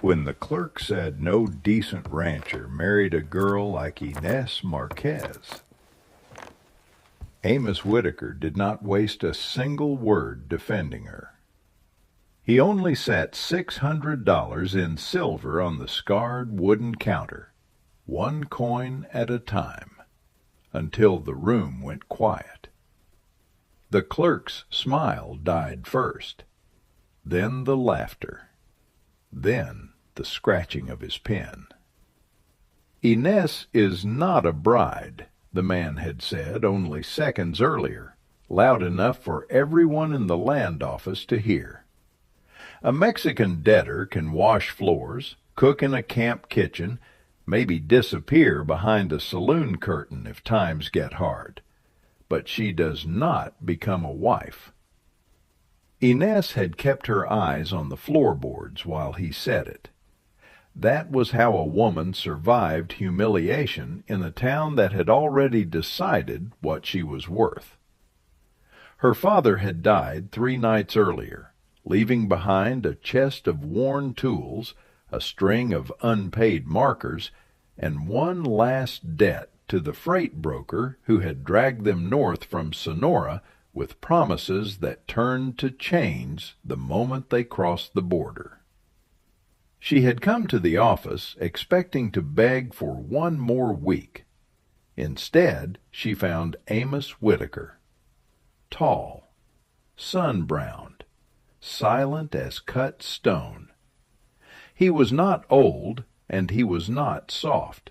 When the clerk said no decent rancher married a girl like Inés Márquez, Amos Whitaker did not waste a single word defending her. He only set $600 in silver on the scarred wooden counter, one coin at a time, until the room went quiet. The clerk's smile died first, then the laughter, then the scratching of his pen. "Inés is not a bride," the man had said only seconds earlier, loud enough for everyone in the land office to hear. "A Mexican debtor can wash floors, cook in a camp kitchen, maybe disappear behind a saloon curtain if times get hard, but she does not become a wife." Inés had kept her eyes on the floorboards while he said it. That was how a woman survived humiliation in a town that had already decided what she was worth. Her father had died 3 nights earlier, leaving behind a chest of worn tools, a string of unpaid markers, and one last debt to the freight broker who had dragged them north from Sonora with promises that turned to chains the moment they crossed the border. She had come to the office expecting to beg for one more week. Instead, she found Amos Whitaker, tall, sun-browned, silent as cut stone. He was not old, and he was not soft.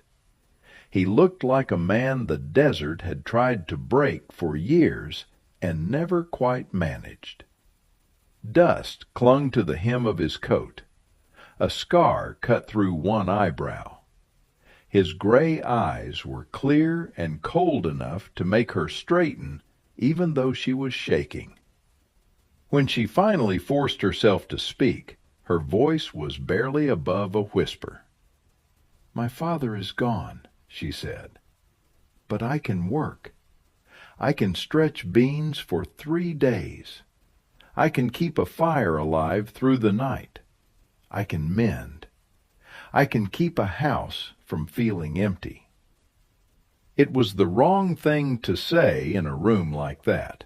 He looked like a man the desert had tried to break for years and never quite managed. Dust clung to the hem of his coat. A scar cut through one eyebrow. His gray eyes were clear and cold enough to make her straighten, even though she was shaking. When she finally forced herself to speak, her voice was barely above a whisper. "My father is gone," she said, "but I can work. I can stretch beans for 3 days. I can keep a fire alive through the night. I can mend. I can keep a house from feeling empty." It was the wrong thing to say in a room like that.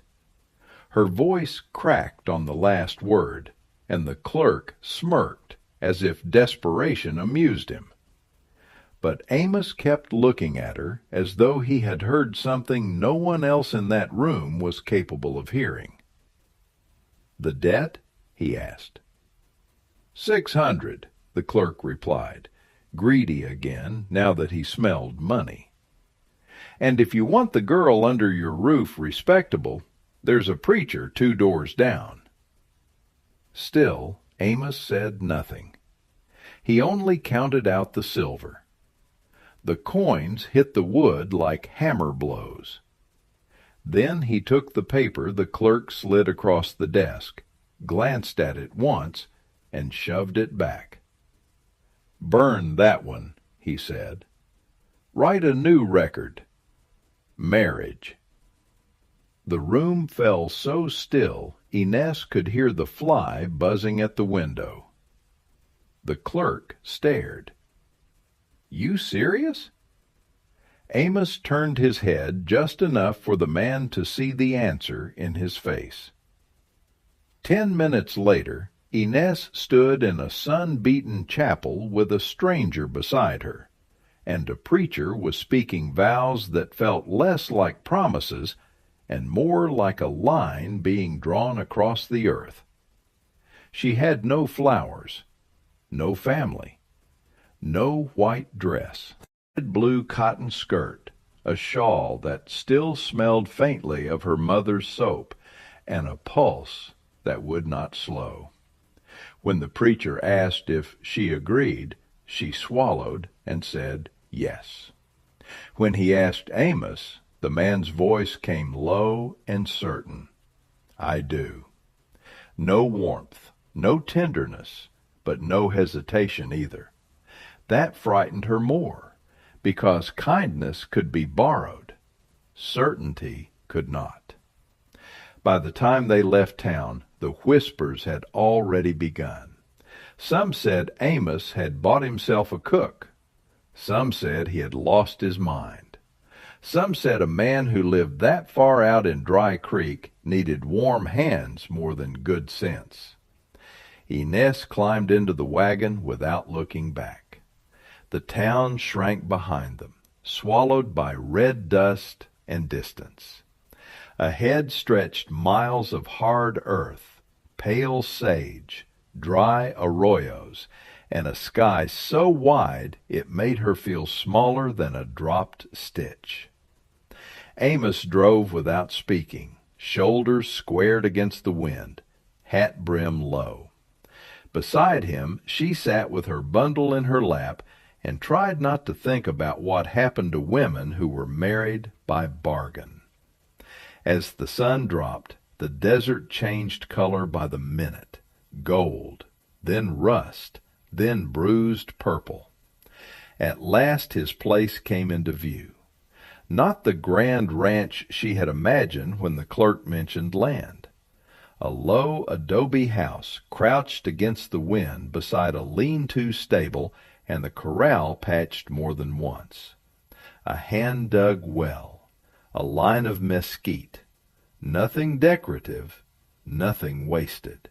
Her voice cracked on the last word, and the clerk smirked as if desperation amused him. But Amos kept looking at her as though he had heard something no one else in that room was capable of hearing. "The debt?" he asked. 600, the clerk replied, greedy again now that he smelled money. "And if you want the girl under your roof respectable, there's a preacher 2 doors down." Still, Amos said nothing. He only counted out the silver. The coins hit the wood like hammer blows. Then he took the paper the clerk slid across the desk, glanced at it once, and shoved it back. "Burn that one," he said. "Write a new record. Marriage." The room fell so still Inés could hear the fly buzzing at the window. The clerk stared. "You serious?" Amos turned his head just enough for the man to see the answer in his face. 10 minutes later, Inés stood in a sun-beaten chapel with a stranger beside her, and a preacher was speaking vows that felt less like promises and more like a line being drawn across the earth. She had no flowers, no family, no white dress, a blue cotton skirt, a shawl that still smelled faintly of her mother's soap, and a pulse that would not slow. When the preacher asked if she agreed, she swallowed and said yes. When he asked Amos, the man's voice came low and certain. "I do." No warmth, no tenderness, but no hesitation either. That frightened her more, because kindness could be borrowed. Certainty could not. By the time they left town, the whispers had already begun. Some said Amos had bought himself a cook. Some said he had lost his mind. Some said a man who lived that far out in Dry Creek needed warm hands more than good sense. Inés climbed into the wagon without looking back. The town shrank behind them, swallowed by red dust and distance. Ahead stretched miles of hard earth, pale sage, dry arroyos, and a sky so wide it made her feel smaller than a dropped stitch. Amos drove without speaking, shoulders squared against the wind, hat brim low. Beside him she sat with her bundle in her lap and tried not to think about what happened to women who were married by bargain. As the sun dropped, the desert changed color by the minute, gold, then rust, then bruised purple. At last his place came into view. Not the grand ranch she had imagined when the clerk mentioned land. A low adobe house crouched against the wind beside a lean-to stable and the corral patched more than once. A hand-dug well, a line of mesquite. Nothing decorative, nothing wasted.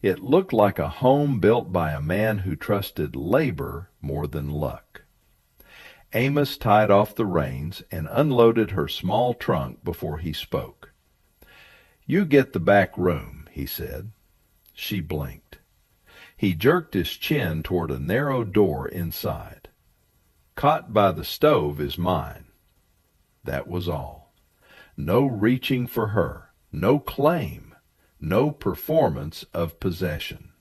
It looked like a home built by a man who trusted labor more than luck. Amos tied off the reins and unloaded her small trunk before he spoke. "You get the back room," he said. She blinked. He jerked his chin toward a narrow door inside. "Cot by the stove is mine." That was all. No reaching for her, no claim, no performance of possession.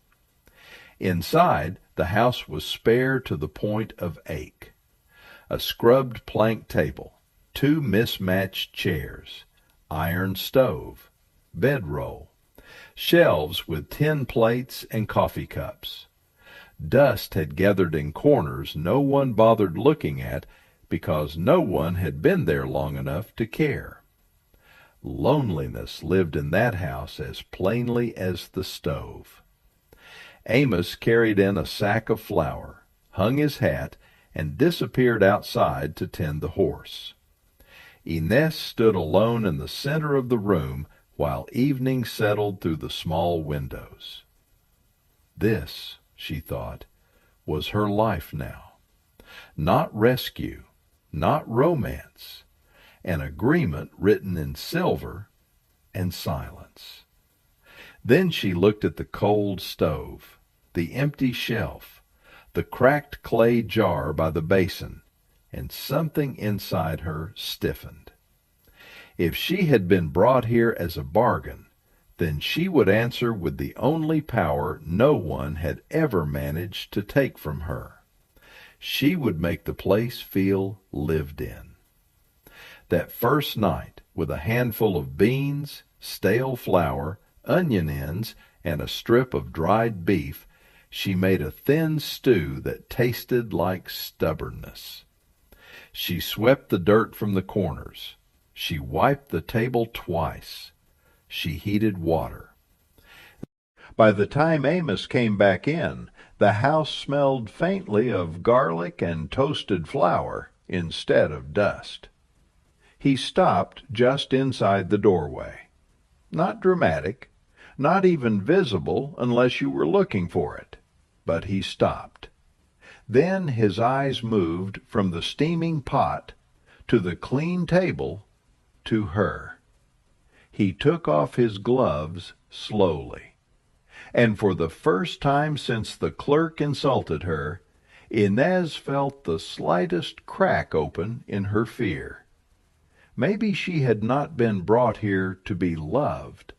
Inside, the house was spare to the point of ache. A scrubbed plank table, two mismatched chairs, iron stove, bedroll, shelves with tin plates and coffee cups. Dust had gathered in corners no one bothered looking at because no one had been there long enough to care. Loneliness lived in that house as plainly as the stove. Amos carried in a sack of flour, hung his hat, and disappeared outside to tend the horse. Inés stood alone in the center of the room while evening settled through the small windows. This, she thought, was her life now. Not rescue, not romance, an agreement written in silver and silence. Then she looked at the cold stove, the empty shelf, the cracked clay jar by the basin, and something inside her stiffened. If she had been brought here as a bargain, then she would answer with the only power no one had ever managed to take from her. She would make the place feel lived in. That first night, with a handful of beans, stale flour, onion ends, and a strip of dried beef, she made a thin stew that tasted like stubbornness. She swept the dirt from the corners. She wiped the table twice. She heated water. By the time Amos came back in, the house smelled faintly of garlic and toasted flour instead of dust. He stopped just inside the doorway. Not dramatic, not even visible unless you were looking for it. But he stopped. Then his eyes moved from the steaming pot to the clean table to her. He took off his gloves slowly. And for the first time since the clerk insulted her, Inés felt the slightest crack open in her fear. Maybe she had not been brought here to be loved,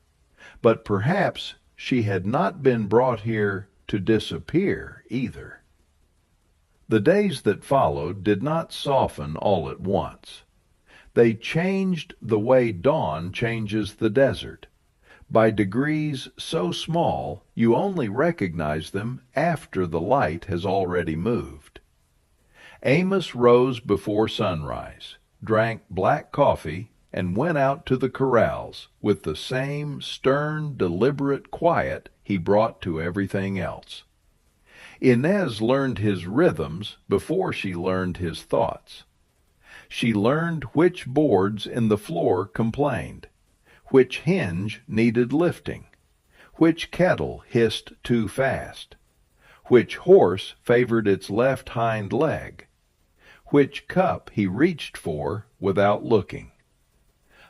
but perhaps she had not been brought here to disappear either. The days that followed did not soften all at once. They changed the way dawn changes the desert, by degrees so small you only recognize them after the light has already moved. Amos rose before sunrise, drank black coffee, and went out to the corrals with the same stern, deliberate quiet he brought to everything else. Inez learned his rhythms before she learned his thoughts. She learned which boards in the floor complained, which hinge needed lifting, which kettle hissed too fast, which horse favored its left hind leg, which cup he reached for without looking.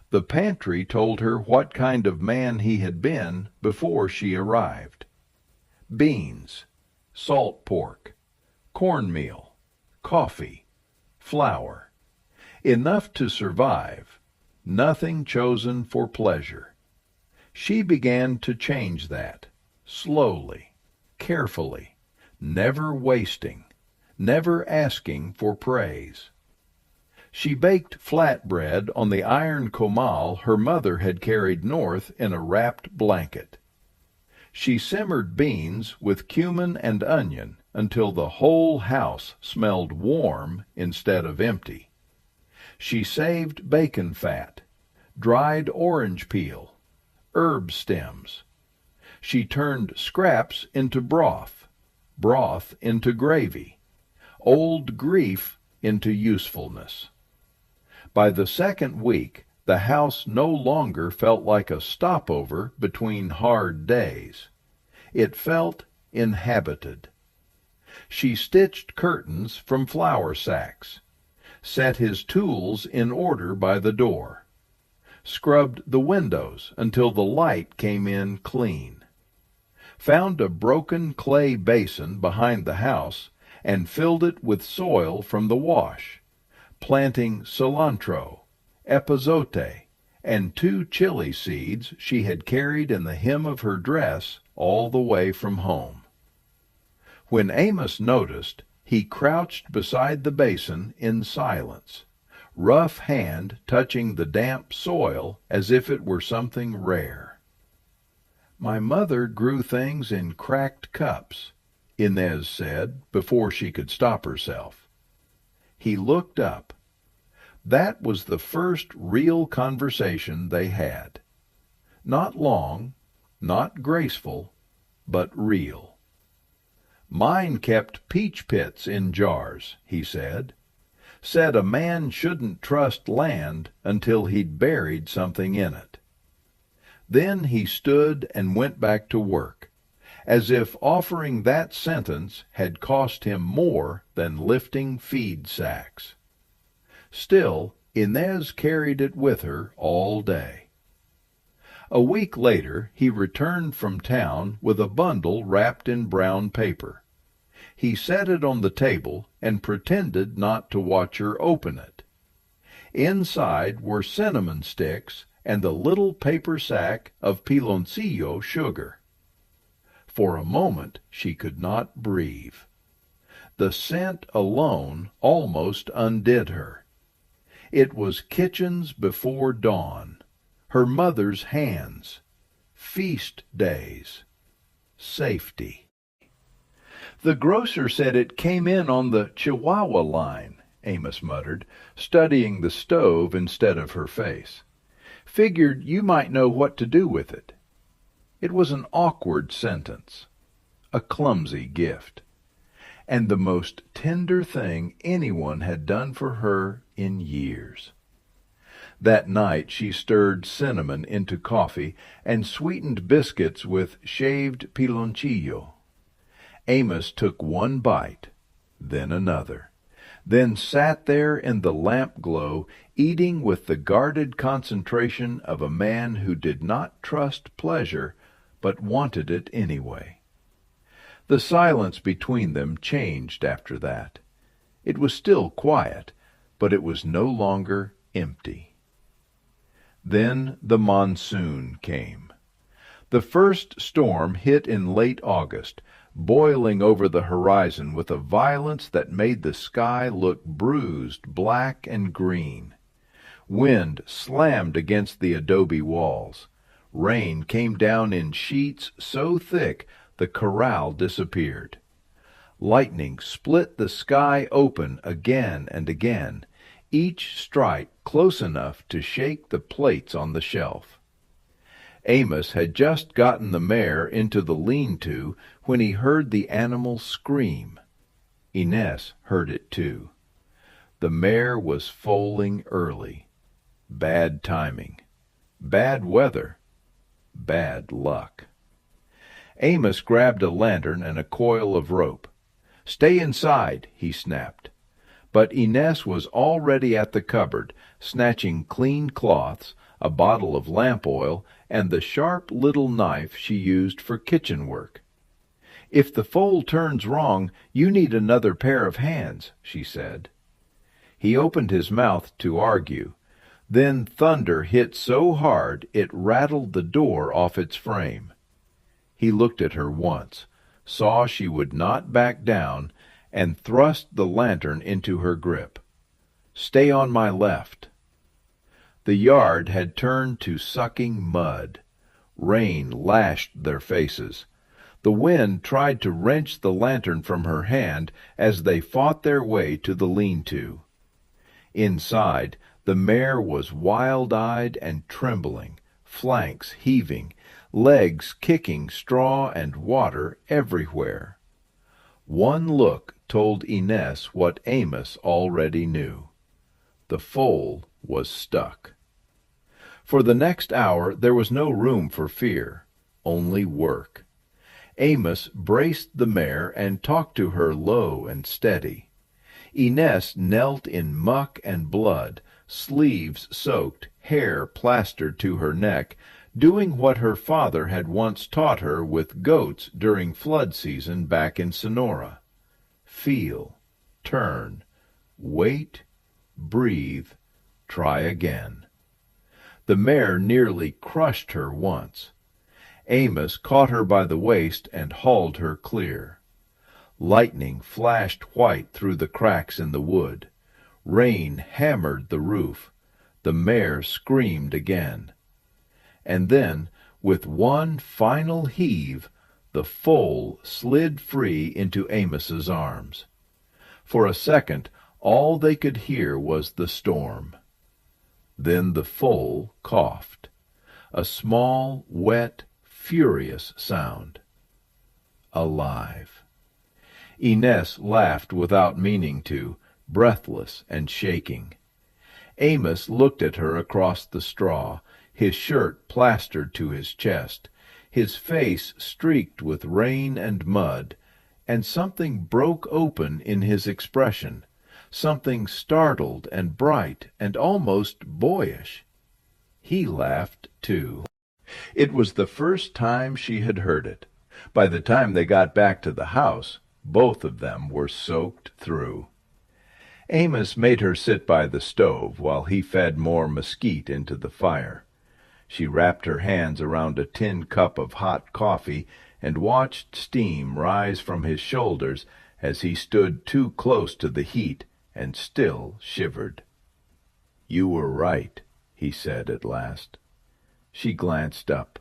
The pantry told her what kind of man he had been before she arrived. Beans, salt pork, cornmeal, coffee, flour. Enough to survive, nothing chosen for pleasure. She began to change that, slowly, carefully, never wasting, never asking for praise. She baked flatbread on the iron comal her mother had carried north in a wrapped blanket. She simmered beans with cumin and onion until the whole house smelled warm instead of empty. She saved bacon fat, dried orange peel, herb stems. She turned scraps into broth, broth into gravy, old grief into usefulness. By the second week, the house no longer felt like a stopover between hard days. It felt inhabited. She stitched curtains from flour sacks, set his tools in order by the door, scrubbed the windows until the light came in clean, found a broken clay basin behind the house and filled it with soil from the wash, planting cilantro, epazote, and 2 chili seeds she had carried in the hem of her dress all the way from home. When Amos noticed, he crouched beside the basin in silence, rough hand touching the damp soil as if it were something rare. "My mother grew things in cracked cups," Inez said before she could stop herself. He looked up. That was the first real conversation they had. Not long, not graceful, but real. "Mine kept peach pits in jars," he said. "Said a man shouldn't trust land until he'd buried something in it." Then he stood and went back to work, as if offering that sentence had cost him more than lifting feed sacks. Still, Inez carried it with her all day. A week later he returned from town with a bundle wrapped in brown paper. He set it on the table and pretended not to watch her open it. Inside were cinnamon sticks and a little paper sack of piloncillo sugar. For a moment she could not breathe. The scent alone almost undid her. It was kitchens before dawn, her mother's hands, feast days, safety. "The grocer said it came in on the Chihuahua line," Amos muttered, studying the stove instead of her face. "Figured you might know what to do with it." It was an awkward sentence, a clumsy gift, and the most tender thing anyone had done for her in years. That night she stirred cinnamon into coffee and sweetened biscuits with shaved piloncillo. Amos took one bite, then another, then sat there in the lamp glow, eating with the guarded concentration of a man who did not trust pleasure, but wanted it anyway. The silence between them changed after that. It was still quiet, but it was no longer empty. Then the monsoon came. The first storm hit in late August, boiling over the horizon with a violence that made the sky look bruised, black and green. Wind slammed against the adobe walls. Rain came down in sheets so thick the corral disappeared. Lightning split the sky open again and again, each strike close enough to shake the plates on the shelf. Amos had just gotten the mare into the lean-to when he heard the animal scream. Inés heard it too. The mare was foaling early. Bad timing. Bad weather. Bad luck. Amos grabbed a lantern and a coil of rope. "Stay inside," he snapped. But Inés was already at the cupboard, snatching clean cloths, a bottle of lamp oil, and the sharp little knife she used for kitchen work. "If the foal turns wrong, you need another pair of hands," she said. He opened his mouth to argue. Then thunder hit so hard it rattled the door off its frame. He looked at her once, saw she would not back down, and thrust the lantern into her grip. "Stay on my left." The yard had turned to sucking mud. Rain lashed their faces. The wind tried to wrench the lantern from her hand as they fought their way to the lean-to. Inside, the mare was wild-eyed and trembling, flanks heaving, legs kicking straw and water everywhere. One look told Inés what Amos already knew. The foal was stuck. For the next hour there was no room for fear, only work. Amos braced the mare and talked to her low and steady. Inés knelt in muck and blood, sleeves soaked, hair plastered to her neck, doing what her father had once taught her with goats during flood season back in Sonora. Feel, turn, wait, breathe, try again. The mare nearly crushed her once. Amos caught her by the waist and hauled her clear. Lightning flashed white through the cracks in the wood. Rain hammered the roof. The mare screamed again. And then, with one final heave, the foal slid free into Amos's arms. For a second, all they could hear was the storm. Then the foal coughed, a small, wet, furious sound. Alive. Inés laughed without meaning to, breathless and shaking. Amos looked at her across the straw, his shirt plastered to his chest, his face streaked with rain and mud, and something broke open in his expression, something startled and bright and almost boyish. He laughed, too. It was the first time she had heard it. By the time they got back to the house, both of them were soaked through. Amos made her sit by the stove while he fed more mesquite into the fire. She wrapped her hands around a tin cup of hot coffee and watched steam rise from his shoulders as he stood too close to the heat and still shivered. "You were right," he said at last. She glanced up.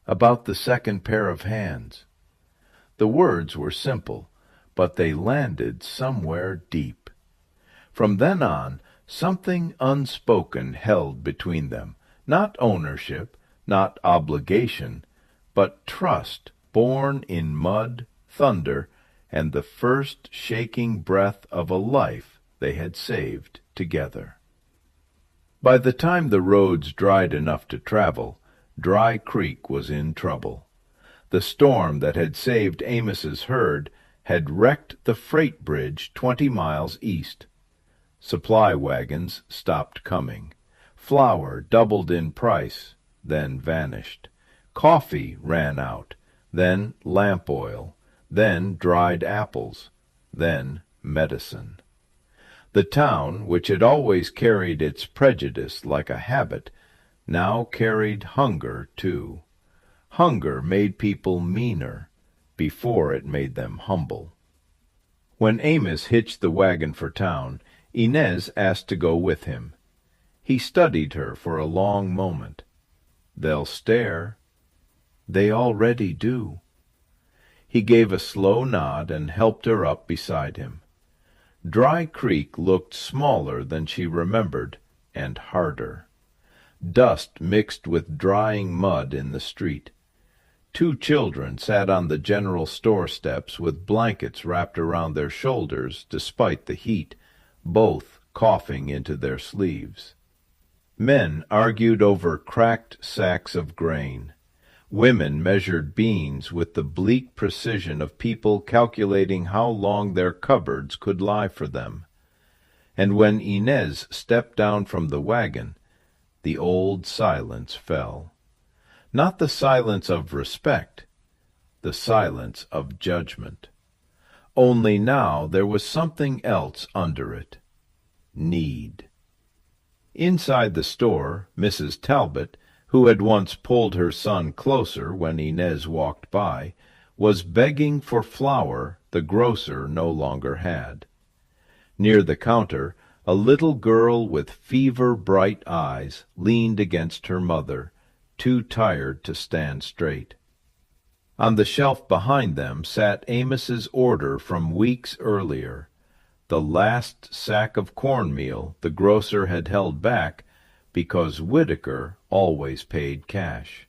"About the second pair of hands." The words were simple, but they landed somewhere deep. From then on, something unspoken held between them, not ownership, not obligation, but trust born in mud, thunder, and the first shaking breath of a life they had saved together. By the time the roads dried enough to travel, Dry Creek was in trouble. The storm that had saved Amos's herd had wrecked the freight bridge 20 miles east. Supply wagons stopped coming. Flour doubled in price, then vanished. Coffee ran out, then lamp oil, then dried apples, then medicine. The town, which had always carried its prejudice like a habit, now carried hunger too. Hunger made people meaner before it made them humble. When Amos hitched the wagon for town, Inés asked to go with him. He studied her for a long moment. "They'll stare." "They already do." He gave a slow nod and helped her up beside him. Dry Creek looked smaller than she remembered, and harder. Dust mixed with drying mud in the street. Two children sat on the general store steps with blankets wrapped around their shoulders despite the heat, both coughing into their sleeves. Men argued over cracked sacks of grain. Women measured beans with the bleak precision of people calculating how long their cupboards could lie for them. And when Inés stepped down from the wagon, the old silence fell. Not the silence of respect, the silence of judgment. Only now there was something else under it. Need. Inside the store, Mrs. Talbot, who had once pulled her son closer when Inés walked by, was begging for flour the grocer no longer had. Near the counter, a little girl with fever-bright eyes leaned against her mother, too tired to stand straight. On the shelf behind them sat Amos's order from weeks earlier, the last sack of cornmeal the grocer had held back because Whitaker always paid cash.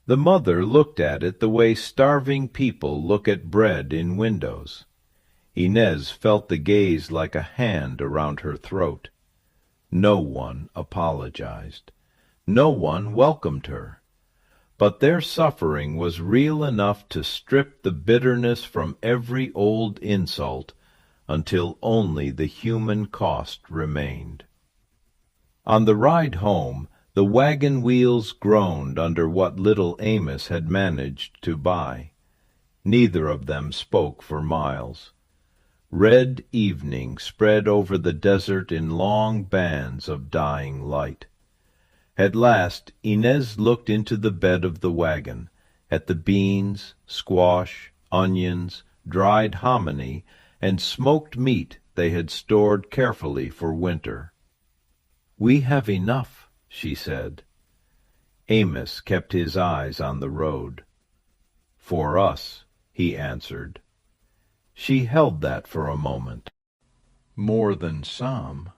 The mother looked at it the way starving people look at bread in windows. Inés felt the gaze like a hand around her throat. No one apologized. No one welcomed her. But their suffering was real enough to strip the bitterness from every old insult until only the human cost remained. On the ride home, the wagon wheels groaned under what little Amos had managed to buy. Neither of them spoke for miles. Red evening spread over the desert in long bands of dying light. At last Inés looked into the bed of the wagon, at the beans, squash, onions, dried hominy, and smoked meat they had stored carefully for winter. "We have enough," she said. Amos kept his eyes on the road. "For us," he answered. She held that for a moment. "More than some."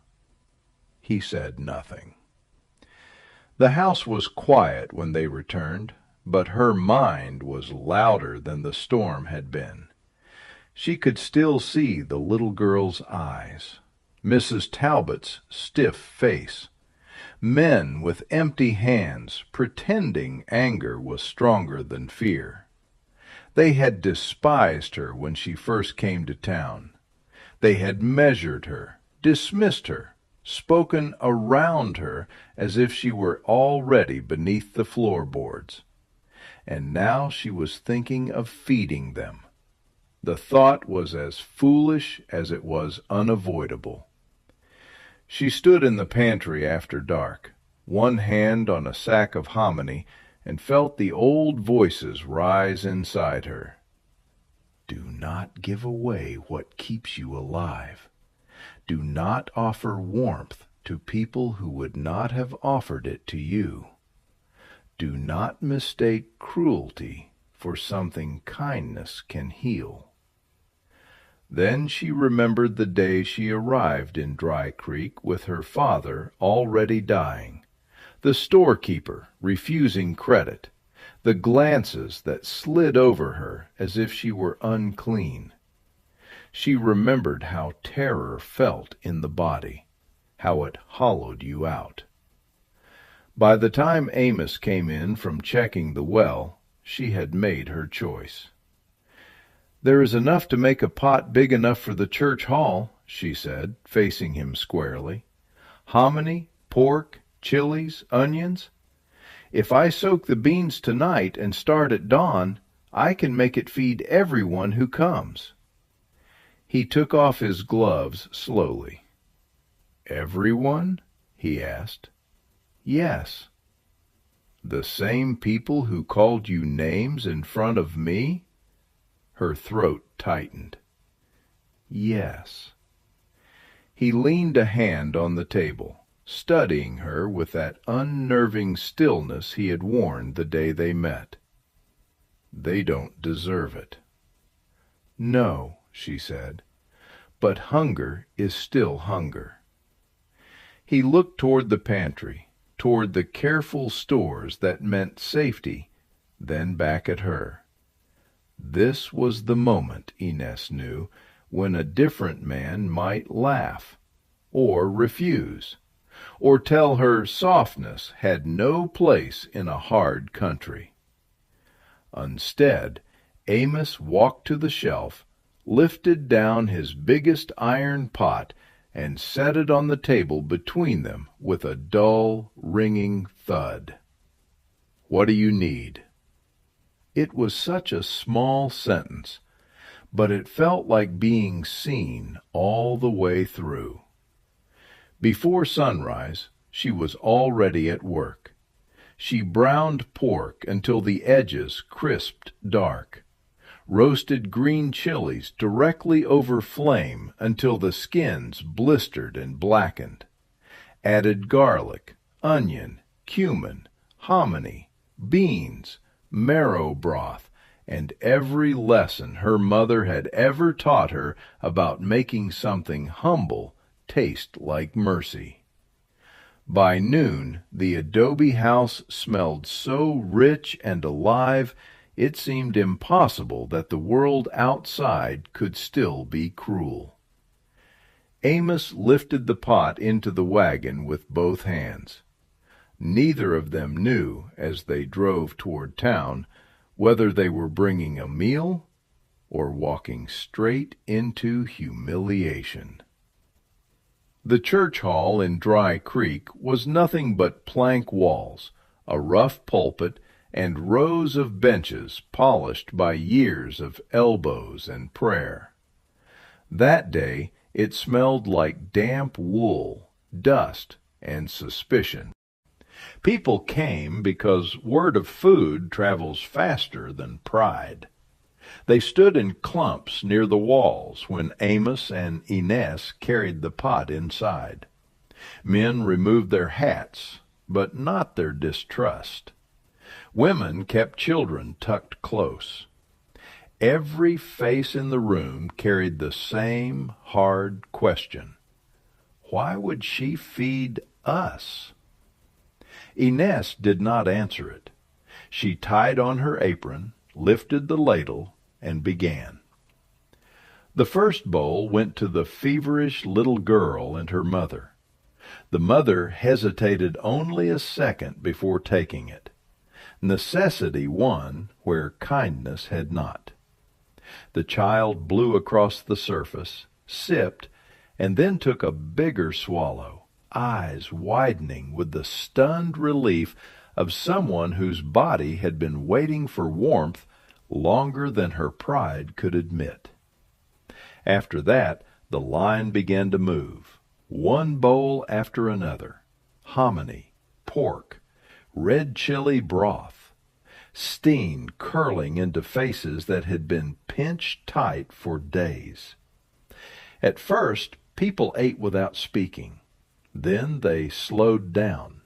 He said nothing. The house was quiet when they returned, but her mind was louder than the storm had been. She could still see the little girl's eyes, Mrs. Talbot's stiff face, men with empty hands pretending anger was stronger than fear. They had despised her when she first came to town. They had measured her, dismissed her, spoken around her as if she were already beneath the floorboards. And now she was thinking of feeding them. The thought was as foolish as it was unavoidable. She stood in the pantry after dark, one hand on a sack of hominy, and felt the old voices rise inside her. Do not give away what keeps you alive. Do not offer warmth to people who would not have offered it to you. Do not mistake cruelty for something kindness can heal. Then she remembered the day she arrived in Dry Creek with her father already dying, the storekeeper refusing credit, the glances that slid over her as if she were unclean. She remembered how terror felt in the body, how it hollowed you out. By the time Amos came in from checking the well, she had made her choice. "There is enough to make a pot big enough for the church hall," she said, facing him squarely. "Hominy, pork, chilies, onions. If I soak the beans tonight and start at dawn, I can make it feed everyone who comes." He took off his gloves slowly. "Everyone?" he asked. "Yes." "The same people who called you names in front of me?" Her throat tightened. "Yes." He leaned a hand on the table, studying her with that unnerving stillness he had worn the day they met. "They don't deserve it." "No," she said, "but hunger is still hunger." He looked toward the pantry, toward the careful stores that meant safety, then back at her. This was the moment, Inés knew, when a different man might laugh, or refuse, or tell her softness had no place in a hard country. Instead, Amos walked to the shelf, lifted down his biggest iron pot, and set it on the table between them with a dull, ringing thud. "What do you need?" It was such a small sentence, but it felt like being seen all the way through. Before sunrise, she was already at work. She browned pork until the edges crisped dark, roasted green chilies directly over flame until the skins blistered and blackened, added garlic, onion, cumin, hominy, beans, marrow broth, and every lesson her mother had ever taught her about making something humble taste like mercy. By noon, the adobe house smelled so rich and alive it seemed impossible that the world outside could still be cruel. Amos lifted the pot into the wagon with both hands. Neither of them knew, as they drove toward town, whether they were bringing a meal or walking straight into humiliation. The church hall in Dry Creek was nothing but plank walls, a rough pulpit, and rows of benches polished by years of elbows and prayer. That day it smelled like damp wool, dust, and suspicion. People came because word of food travels faster than pride. They stood in clumps near the walls when Amos and Inés carried the pot inside. Men removed their hats, but not their distrust. Women kept children tucked close. Every face in the room carried the same hard question. Why would she feed us? Inés did not answer it. She tied on her apron, lifted the ladle, and began. The first bowl went to the feverish little girl and her mother. The mother hesitated only a second before taking it. Necessity won where kindness had not. The child blew across the surface, sipped, and then took a bigger swallow, eyes widening with the stunned relief of someone whose body had been waiting for warmth longer than her pride could admit. After that, the line began to move, one bowl after another: hominy, pork, red chili broth, steam curling into faces that had been pinched tight for days. At first, people ate without speaking. Then they slowed down,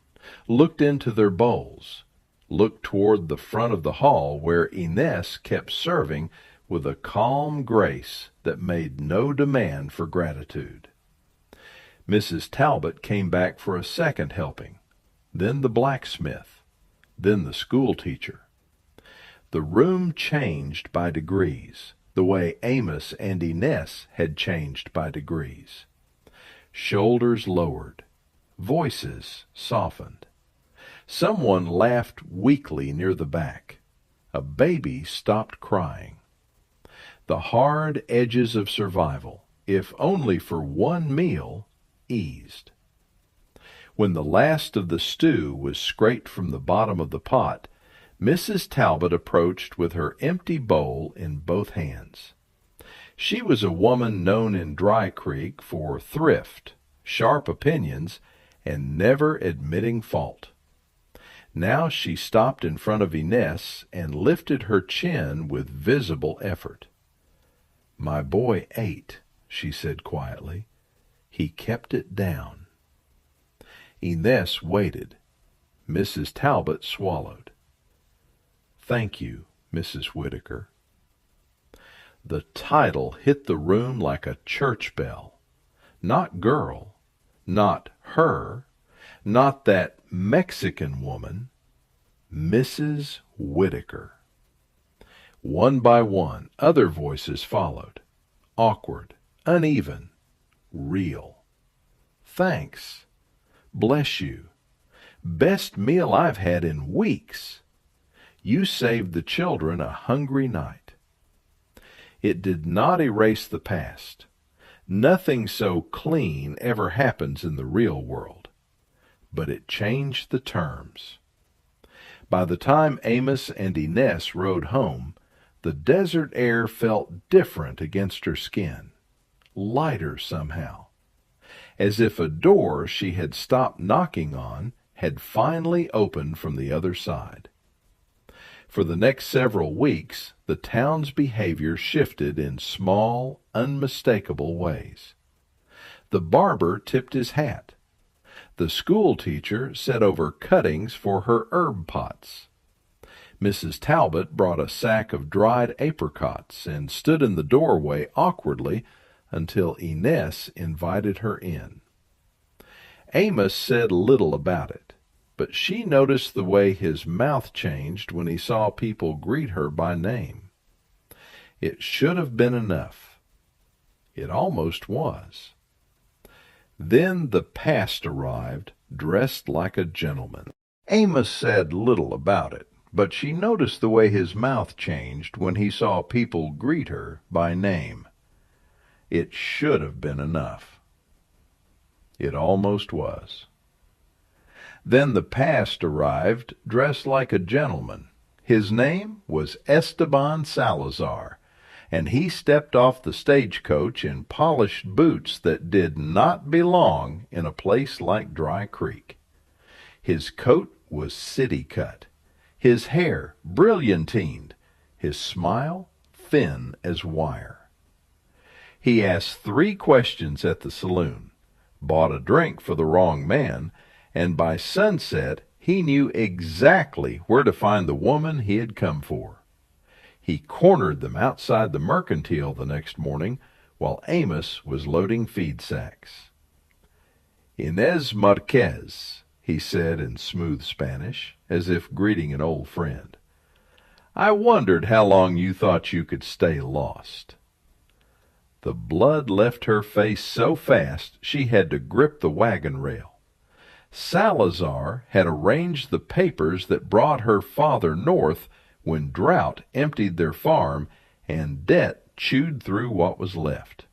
looked into their bowls, looked toward the front of the hall where Inés kept serving with a calm grace that made no demand for gratitude. Mrs. Talbot came back for a second helping, then the blacksmith, then the schoolteacher. The room changed by degrees, the way Amos and Inés had changed by degrees. Shoulders lowered, voices softened. Someone laughed weakly near the back. A baby stopped crying. The hard edges of survival, if only for one meal, eased. When the last of the stew was scraped from the bottom of the pot, Mrs. Talbot approached with her empty bowl in both hands. She was a woman known in Dry Creek for thrift, sharp opinions, and never admitting fault. Now she stopped in front of Inés and lifted her chin with visible effort. "My boy ate," she said quietly. "He kept it down." Inés waited. Mrs. Talbot swallowed. "Thank you, Mrs. Whitaker." The title hit the room like a church bell. Not girl, not her, Not that Mexican woman, Mrs. Whitaker. One by one, other voices followed. Awkward, uneven, real. Thanks. Bless you. Best meal I've had in weeks. You saved the children a hungry night. It did not erase the past. Nothing so clean ever happens in the real world. But it changed the terms. By the time Amos and Inés rode home, the desert air felt different against her skin, lighter somehow, as if a door she had stopped knocking on had finally opened from the other side. For the next several weeks, the town's behavior shifted in small, unmistakable ways. The barber tipped his hat. The school teacher set over cuttings for her herb pots. Mrs. Talbot brought a sack of dried apricots and stood in the doorway awkwardly until Inés invited her in. Amos said little about it, but she noticed the way his mouth changed when he saw people greet her by name. It should have been enough. It almost was. Then the past arrived, dressed like a gentleman. Amos said little about it, but she noticed the way his mouth changed when he saw people greet her by name. It should have been enough. It almost was. Then the past arrived, dressed like a gentleman. His name was Esteban Salazar, and he stepped off the stagecoach in polished boots that did not belong in a place like Dry Creek. His coat was city-cut, his hair brilliantined, his smile thin as wire. He asked 3 questions at the saloon, bought a drink for the wrong man, and by sunset he knew exactly where to find the woman he had come for. He cornered them outside the mercantile the next morning while Amos was loading feed sacks. "Inés Márquez," he said in smooth Spanish, as if greeting an old friend. "I wondered how long you thought you could stay lost." The blood left her face so fast she had to grip the wagon rail. Salazar had arranged the papers that brought her father north when drought emptied their farm and debt chewed through what was left.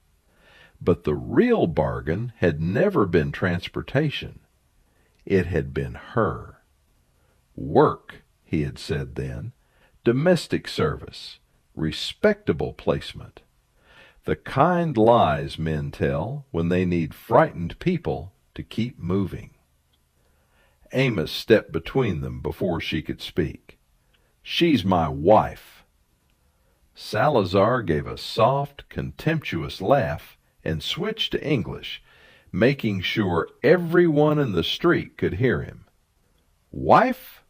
But the real bargain had never been transportation. It had been her. Work, he had said then, domestic service, respectable placement. The kind lies men tell when they need frightened people to keep moving. Amos stepped between them before she could speak. "She's my wife." Salazar gave a soft, contemptuous laugh and switched to English, making sure everyone in the street could hear him. "Wife?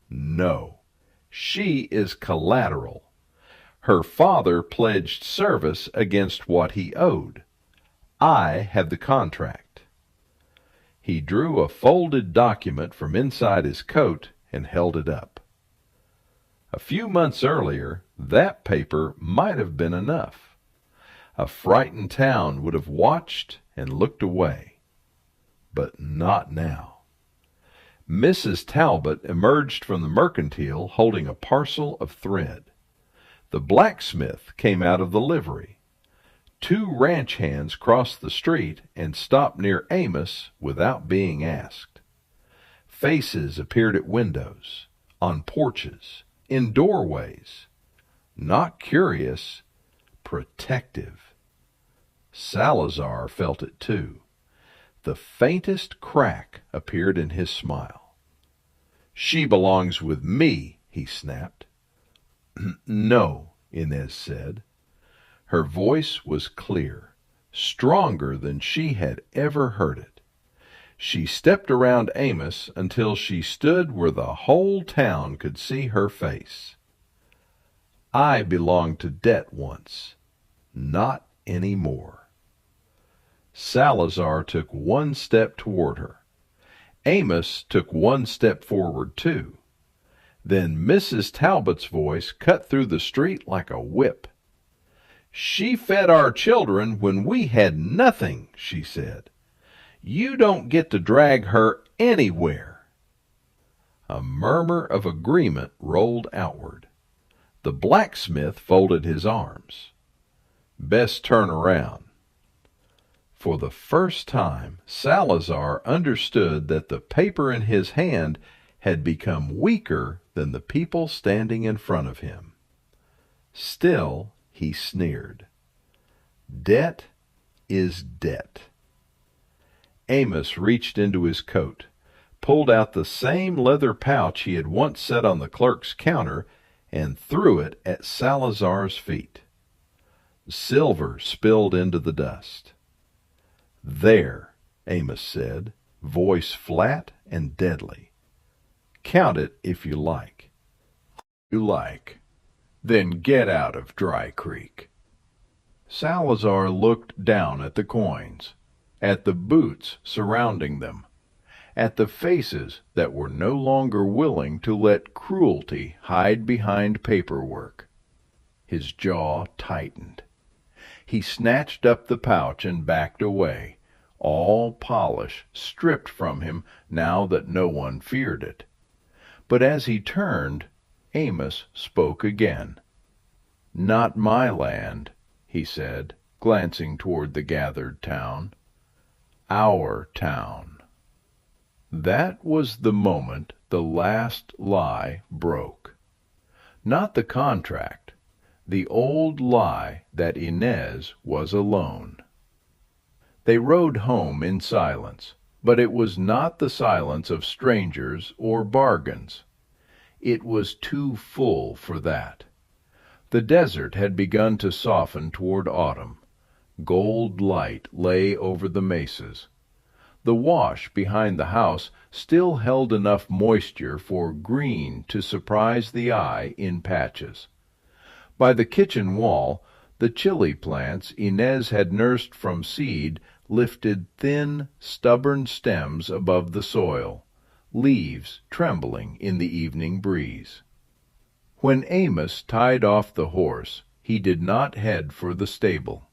No. She is collateral. Her father pledged service against what he owed. I have the contract." He drew a folded document from inside his coat and held it up. A few months earlier, that paper might have been enough. A frightened town would have watched and looked away. But not now. Mrs. Talbot emerged from the mercantile holding a parcel of thread. The blacksmith came out of the livery. 2 ranch hands crossed the street and stopped near Amos without being asked. Faces appeared at windows, on porches, in doorways. Not curious, protective. Salazar felt it too. The faintest crack appeared in his smile. "She belongs with me," he snapped. "No," Inés said. Her voice was clear, stronger than she had ever heard it. She stepped around Amos until she stood where the whole town could see her face. "I belonged to debt once. Not any more." Salazar took 1 step toward her. Amos took one step forward, too. Then Mrs. Talbot's voice cut through the street like a whip. "She fed our children when we had nothing," she said. "You don't get to drag her anywhere." A murmur of agreement rolled outward. The blacksmith folded his arms. "Best turn around." For the first time, Salazar understood that the paper in his hand had become weaker than the people standing in front of him. Still, he sneered. Debt is debt. Amos reached into his coat, pulled out the same leather pouch he had once set on the clerk's counter, and threw it at Salazar's feet. Silver spilled into the dust. "There," Amos said, voice flat and deadly. "Count it if you like." "You like. Then get out of Dry Creek." Salazar looked down at the coins, at the boots surrounding them, at the faces that were no longer willing to let cruelty hide behind paperwork. His jaw tightened. He snatched up the pouch and backed away, all polish stripped from him now that no one feared it. But as he turned, Amos spoke again. "Not my land," he said, glancing toward the gathered town. "Our town." That was the moment the last lie broke. Not the contract, the old lie that Inés was alone. They rode home in silence, but it was not the silence of strangers or bargains. It was too full for that. The desert had begun to soften toward autumn. Gold light lay over the mesas. The wash behind the house still held enough moisture for green to surprise the eye in patches. By the kitchen wall, the chili plants Inés had nursed from seed lifted thin, stubborn stems above the soil, leaves trembling in the evening breeze. When Amos tied off the horse, he did not head for the stable.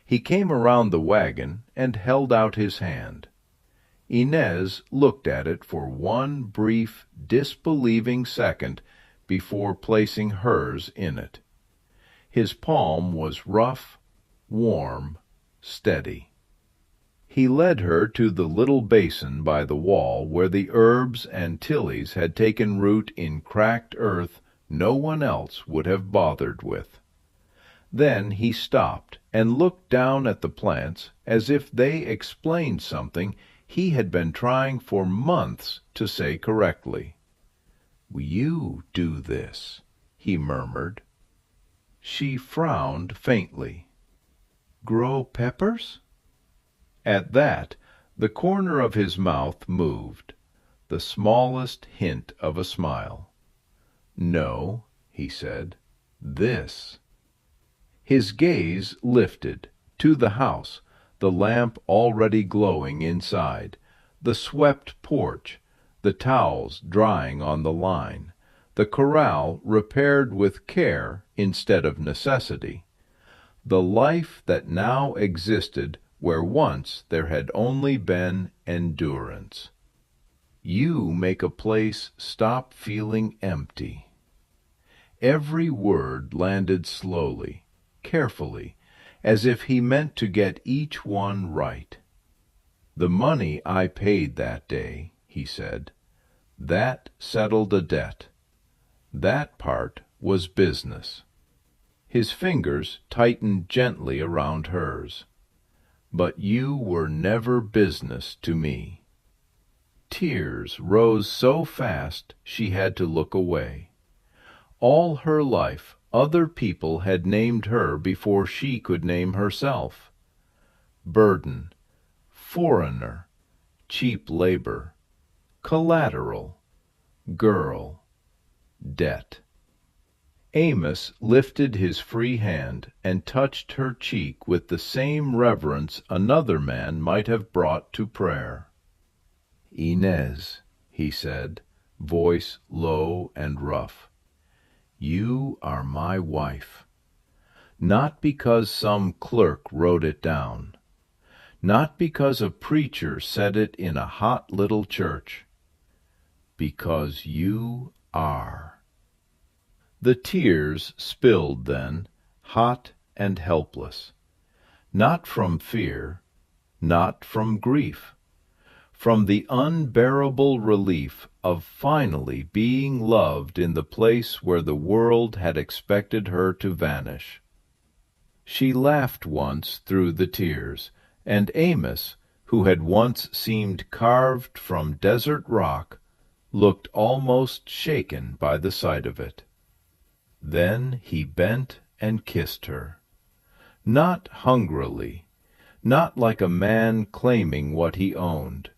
He came around the wagon and held out his hand. Inés looked at it for one brief, disbelieving second before placing hers in it. His palm was rough, warm, steady. He led her to the little basin by the wall where the herbs and tillies had taken root in cracked earth no one else would have bothered with. Then he stopped and looked down at the plants as if they explained something he had been trying for months to say correctly. "You do this," he murmured. She frowned faintly. "Grow peppers?" At that, the corner of his mouth moved, the smallest hint of a smile. "No," he said, "this." His gaze lifted to the house, the lamp already glowing inside, the swept porch, the towels drying on the line, the corral repaired with care instead of necessity, the life that now existed where once there had only been endurance. You make a place stop feeling empty. Every word landed slowly, carefully, as if he meant to get each one right. "The money I paid that day," he said, "that settled a debt. That part was business." His fingers tightened gently around hers. "But you were never business to me." Tears rose so fast she had to look away. All her life other people had named her before she could name herself. Burden, foreigner, cheap labor, collateral, girl, debt. Amos lifted his free hand and touched her cheek with the same reverence another man might have brought to prayer. "Inez," he said, voice low and rough, "you are my wife. Not because some clerk wrote it down, not because a preacher said it in a hot little church, because you are." The tears spilled then, hot and helpless, not from fear, not from grief, from the unbearable relief of finally being loved in the place where the world had expected her to vanish. She laughed once through the tears, and Amos, who had once seemed carved from desert rock, looked almost shaken by the sight of it. Then he bent and kissed her, not hungrily, not like a man claiming what he owned,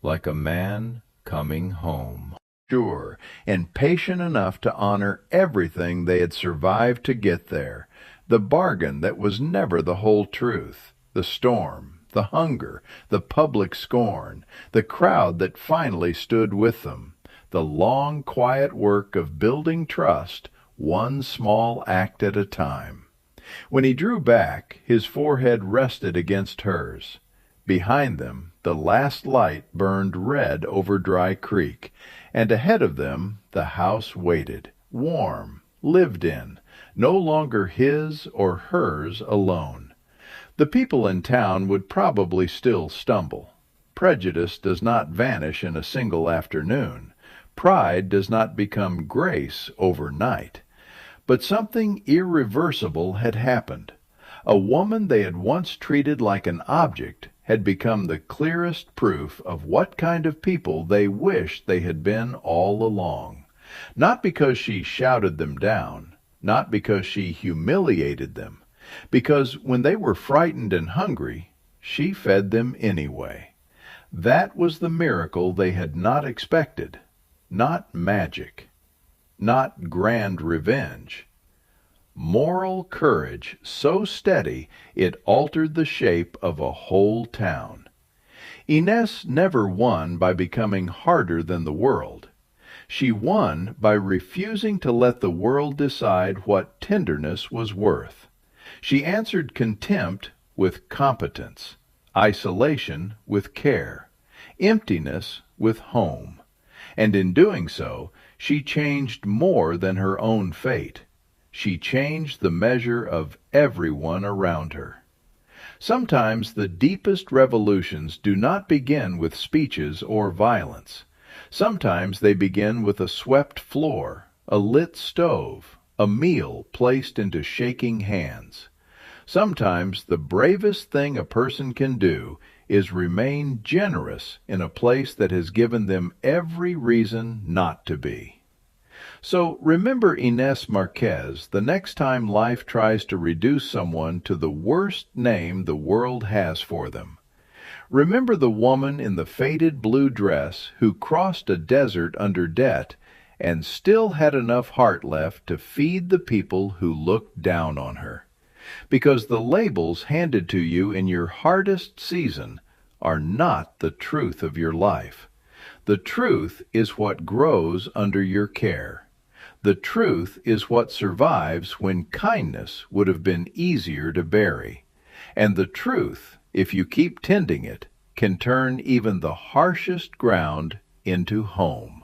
like a man coming home. Sure, and patient enough to honor everything they had survived to get there, the bargain that was never the whole truth, the storm, the hunger, the public scorn, the crowd that finally stood with them, the long, quiet work of building trust, one small act at a time. When he drew back, his forehead rested against hers. Behind them, the last light burned red over Dry Creek, and ahead of them the house waited, warm, lived in, no longer his or hers alone. The people in town would probably still stumble. Prejudice does not vanish in a single afternoon. Pride does not become grace overnight. But something irreversible had happened. A woman they had once treated like an object had become the clearest proof of what kind of people they wished they had been all along. Not because she shouted them down, not because she humiliated them, because when they were frightened and hungry, she fed them anyway. That was the miracle they had not expected, not magic, not grand revenge. Moral courage so steady it altered the shape of a whole town. Inés never won by becoming harder than the world. She won by refusing to let the world decide what tenderness was worth. She answered contempt with competence, isolation with care, emptiness with home. And in doing so, she changed more than her own fate. She changed the measure of everyone around her. Sometimes the deepest revolutions do not begin with speeches or violence. Sometimes they begin with a swept floor, a lit stove, a meal placed into shaking hands. Sometimes the bravest thing a person can do is remain generous in a place that has given them every reason not to be. So remember Inés Márquez the next time life tries to reduce someone to the worst name the world has for them. Remember the woman in the faded blue dress who crossed a desert under debt and still had enough heart left to feed the people who looked down on her. Because the labels handed to you in your hardest season are not the truth of your life. The truth is what grows under your care. The truth is what survives when kindness would have been easier to bury. And the truth, if you keep tending it, can turn even the harshest ground into home.